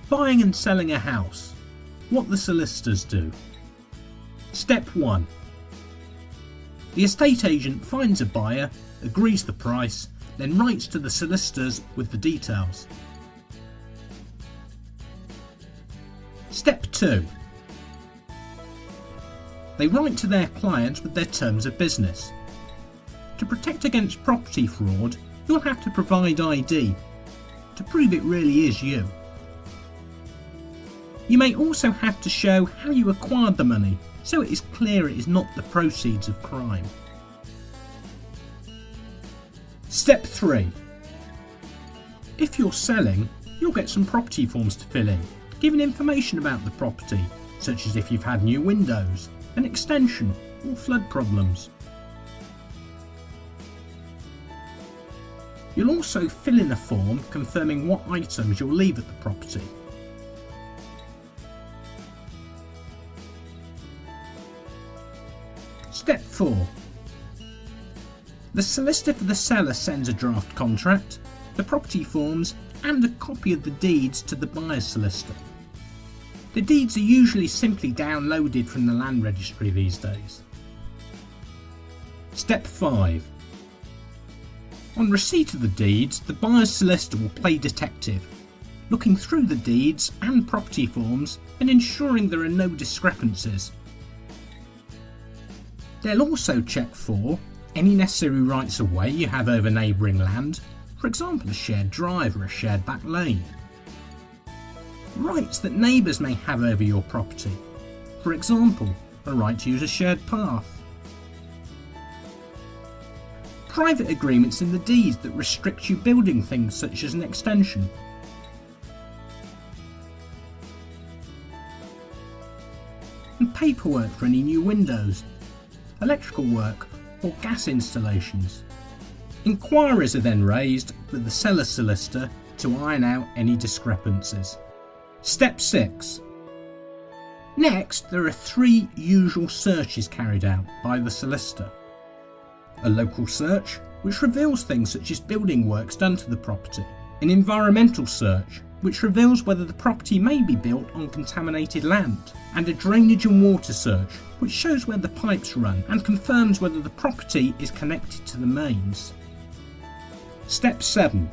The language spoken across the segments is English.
Buying and selling a house. What the solicitors do. Step 1. The estate agent finds a buyer, agrees the price, then writes to the solicitors with the details. Step 2. They write to their clients with their terms of business. To protect against property fraud, you'll have to provide ID to prove it really is you. You may also have to show how you acquired the money, so it is clear it is not the proceeds of crime. Step 3. If you're selling, you'll get some property forms to fill in, giving information about the property, such as if you've had new windows, an extension, or flood problems. You'll also fill in a form confirming what items you'll leave at the property. Step 4. The solicitor for the seller sends a draft contract, the property forms and a copy of the deeds to the buyer's solicitor. The deeds are usually simply downloaded from the land registry these days. Step 5. On receipt of the deeds, the buyer's solicitor will play detective, looking through the deeds and property forms and ensuring there are no discrepancies. They'll also check for any necessary rights of way you have over neighbouring land, for example a shared drive or a shared back lane. Rights that neighbours may have over your property, for example a right to use a shared path. Private agreements in the deed that restrict you building things such as an extension. And paperwork for any new windows, electrical work or gas installations. Inquiries are then raised with the seller's solicitor to iron out any discrepancies. Step 6. Next, there are 3 usual searches carried out by the solicitor. A local search, which reveals things such as building works done to the property. An environmental search, which reveals whether the property may be built on contaminated land. And a drainage and water search, which shows where the pipes run and confirms whether the property is connected to the mains. Step 7.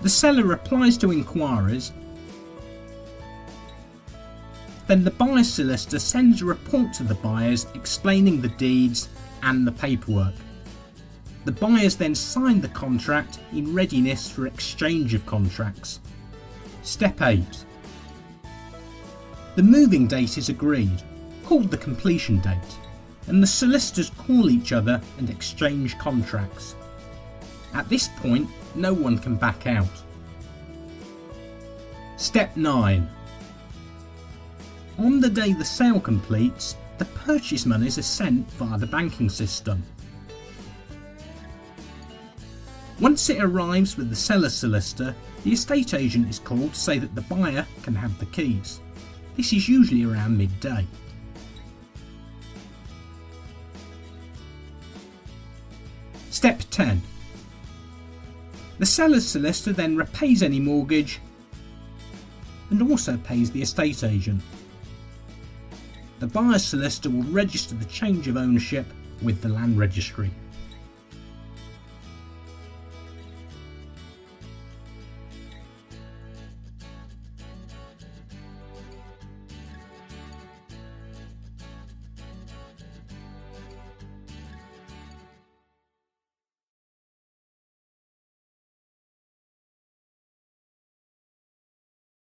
The seller replies to inquiries. Then the buyer's solicitor sends a report to the buyers explaining the deeds and the paperwork. The buyers then sign the contract in readiness for exchange of contracts. Step 8. The moving date is agreed, called the completion date, and the solicitors call each other and exchange contracts. At this point, no one can back out. Step 9. On the day the sale completes, the purchase monies are sent via the banking system. Once it arrives with the seller's solicitor, the estate agent is called to say that the buyer can have the keys. This is usually around midday. Step 10. The seller's solicitor then repays any mortgage and also pays the estate agent. The buyer's solicitor will register the change of ownership with the land registry.